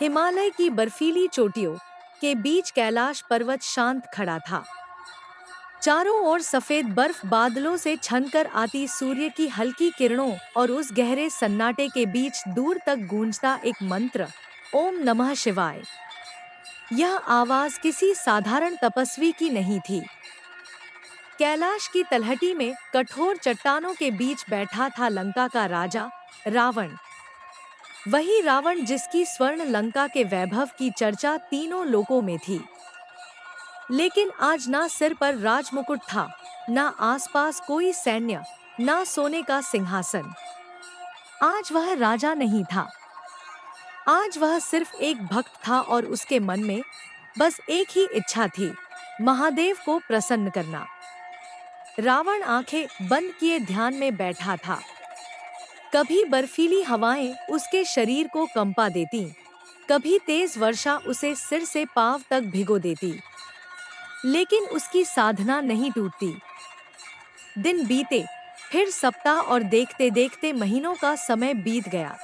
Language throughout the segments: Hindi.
हिमालय की बर्फीली चोटियों के बीच कैलाश पर्वत शांत खड़ा था। चारों ओर सफेद बर्फ बादलों से छनकर आती सूर्य की हल्की किरणों और उस गहरे सन्नाटे के बीच दूर तक गूंजता एक मंत्र, ओम नमः शिवाय। यह आवाज किसी साधारण तपस्वी की नहीं थी। कैलाश की तलहटी में कठोर चट्टानों के बीच बैठा था लंका का राजा रावण। वही रावण जिसकी स्वर्ण लंका के वैभव की चर्चा तीनों लोकों में थी। लेकिन आज ना सिर पर राजमुकुट था, ना आसपास कोई सैन्य, ना सोने का सिंहासन। आज वह राजा नहीं था। आज वह सिर्फ एक भक्त था और उसके मन में बस एक ही इच्छा थी, महादेव को प्रसन्न करना। रावण आंखें बंद किए ध्यान में बैठा था। कभी बर्फीली हवाएं उसके शरीर को कंपा देती, कभी तेज वर्षा उसे सिर से पांव तक भिगो देती। लेकिन उसकी साधना नहीं टूटती। दिन बीते, फिर सप्ताह और देखते देखते महीनों का समय बीत गया।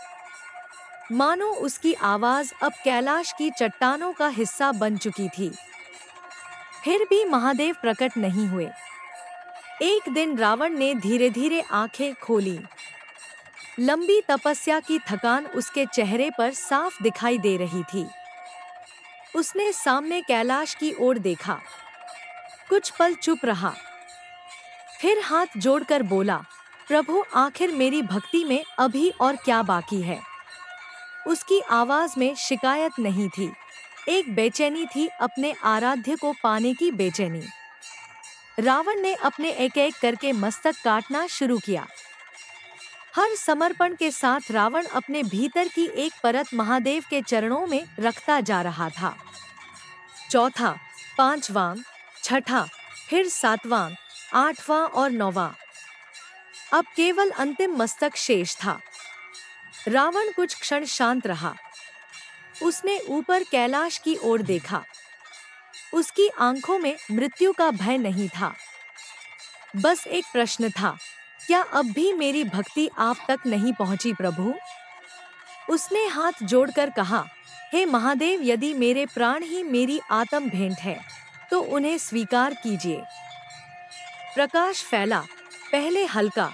मानो उसकी आवाज अब कैलाश की चट्टानों का हिस्सा बन चुकी थी। फिर भी महादेव प्रकट नहीं हुए। एक दिन रावण ने धीरे धीरे आंखें खोली। लंबी तपस्या की थकान उसके चेहरे पर साफ दिखाई दे रही थी। उसने सामने कैलाश की ओर देखा। कुछ पल चुप रहा, फिर हाथ जोड़कर बोला, प्रभु, आखिर मेरी भक्ति में अभी और क्या बाकी है। उसकी आवाज में शिकायत नहीं थी, एक बेचैनी थी, अपने आराध्य को पाने की बेचैनी। रावण ने अपने एक एक करके मस्तक काटना शुरू किया। हर समर्पण के साथ रावण अपने भीतर की एक परत महादेव के चरणों में रखता जा रहा था। चौथा, पांचवां, छठा, फिर सातवां, आठवां और नौवां। अब केवल अंतिम मस्तक शेष था। रावण कुछ क्षण शांत रहा। उसने ऊपर कैलाश की ओर देखा। उसकी आंखों में मृत्यु का भय नहीं था, बस एक प्रश्न था, क्या अब भी मेरी भक्ति आप तक नहीं पहुंची प्रभु? उसने हाथ जोड़कर कहा, हे महादेव, यदि मेरे प्राण ही मेरी आत्म भेंट है, तो उन्हें स्वीकार कीजिए। प्रकाश फैला, पहले हल्का,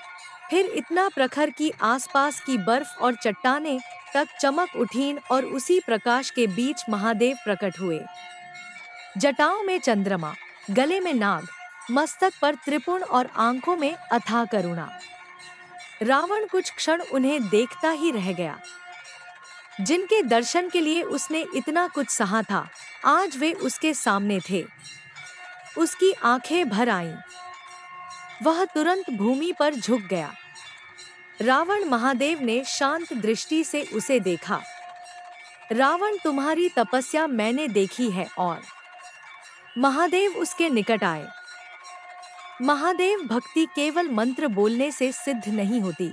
फिर इतना प्रखर कि आसपास की बर्फ और चट्टानें तक चमक उठीं और उसी प्रकाश के बीच महादेव प्रकट हुए। जटाओं में चंद्रमा, गले में नाग, मस्तक पर त्रिपुण और आंखों में अथाह करुणा। रावण कुछ क्षण उन्हें देखता ही रह गया। जिनके दर्शन के लिए उसने इतना कुछ सहा था, आज वे उसके सामने थे। उसकी आंखें भर आईं। वह तुरंत भूमि पर झुक गया। रावण, महादेव ने शांत दृष्टि से उसे देखा। रावण, तुम्हारी तपस्या मैंने देखी है। और महादेव उसके निकट आए। महादेव, भक्ति केवल मंत्र बोलने से सिद्ध नहीं होती।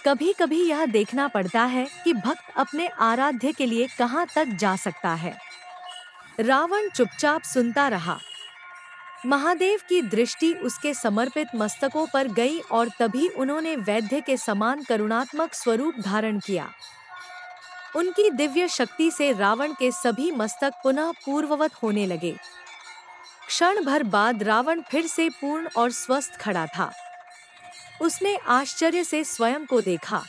कभी कभी यह देखना पड़ता है कि भक्त अपने आराध्य के लिए कहां तक जा सकता है। रावण चुपचाप सुनता रहा। महादेव की दृष्टि उसके समर्पित मस्तकों पर गई और तभी उन्होंने वैद्य के समान करुणात्मक स्वरूप धारण किया। उनकी दिव्य शक्ति से रावण के सभी मस्तक पुनः पूर्ववत होने लगे। क्षण भर बाद रावण फिर से पूर्ण और स्वस्थ खड़ा था। उसने आश्चर्य से स्वयं को देखा,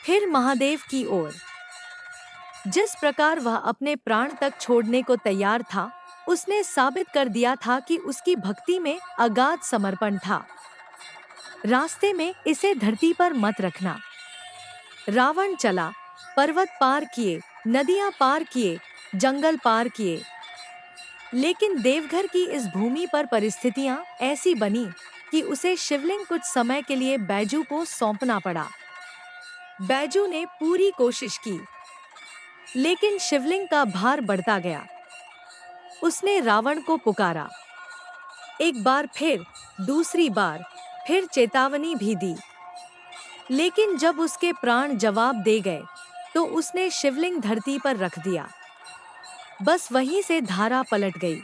फिर महादेव की ओर। जिस प्रकार वह अपने प्राण तक छोड़ने को तैयार था, उसने साबित कर दिया था कि उसकी भक्ति में अगाध समर्पण था। रास्ते में इसे धरती पर मत रखना। रावण चला, पर्वत पार किए, नदियां पार किए, जंगल पार किए। लेकिन देवघर की इस भूमि पर परिस्थितियां ऐसी बनी कि उसे शिवलिंग कुछ समय के लिए बैजू को सौंपना पड़ा। बैजू ने पूरी कोशिश की, लेकिन शिवलिंग का भार बढ़ता गया। उसने रावण को पुकारा, एक बार फिर, दूसरी बार, फिर चेतावनी भी दी। लेकिन जब उसके प्राण जवाब दे गए, तो उसने शिवलिंग धरती पर रख दिया। बस वहीं से धारा पलट गई।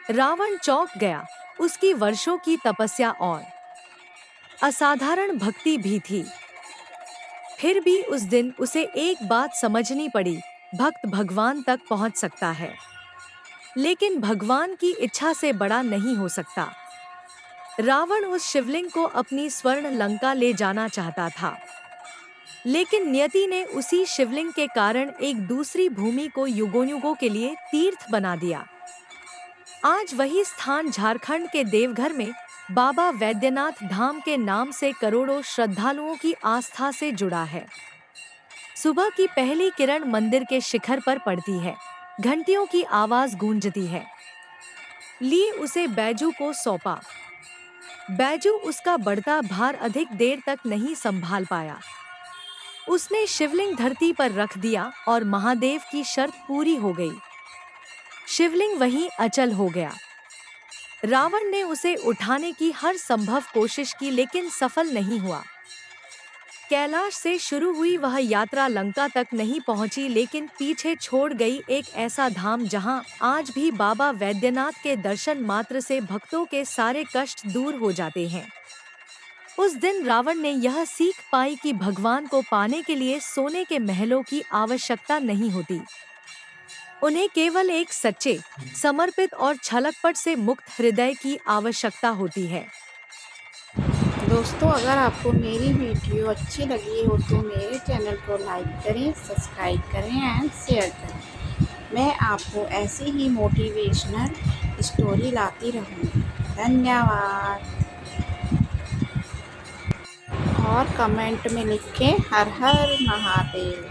रावण चौंक गया। उसकी वर्षों की तपस्या और असाधारण भक्ति भी थी, फिर भी उस दिन उसे एक बात समझनी पड़ी, भक्त भगवान तक पहुंच सकता है, लेकिन भगवान की इच्छा से बड़ा नहीं हो सकता। रावण उस शिवलिंग को अपनी स्वर्ण लंका ले जाना चाहता था, लेकिन नियति ने उसी शिवलिंग के कारण एक दूसरी भूमि को युगों युगों के लिए तीर्थ बना दिया। आज वही स्थान झारखंड के देवघर में बाबा वैद्यनाथ धाम के नाम से करोड़ों श्रद्धालुओं की आस्था से जुड़ा है। सुबह की पहली किरण मंदिर के शिखर पर पड़ती है, घंटियों की आवाज गूंजती है। ली उसे बैजू को सौंपा। बैजू उसका बढ़ता भार अधिक देर तक नहीं संभाल पाया। उसने शिवलिंग धरती पर रख दिया और महादेव की शर्त पूरी हो गई। शिवलिंग वहीं अचल हो गया। रावण ने उसे उठाने की हर संभव कोशिश की, लेकिन सफल नहीं हुआ। कैलाश से शुरू हुई वह यात्रा लंका तक नहीं पहुंची, लेकिन पीछे छोड़ गई एक ऐसा धाम जहां आज भी बाबा वैद्यनाथ के दर्शन मात्र से भक्तों के सारे कष्ट दूर हो जाते हैं। उस दिन रावण ने यह सीख पाई कि भगवान को पाने के लिए सोने के महलों की आवश्यकता नहीं होती। उन्हें केवल एक सच्चे, समर्पित और छलकपट से मुक्त हृदय की आवश्यकता होती है। दोस्तों, अगर आपको मेरी वीडियो अच्छी लगी हो तो मेरे चैनल को लाइक करें, सब्सक्राइब करें एंड शेयर करें। मैं आपको ऐसी ही मोटिवेशनल स्टोरी लाती रहूँगी। धन्यवाद। और कमेंट में लिखें हर हर महादेव।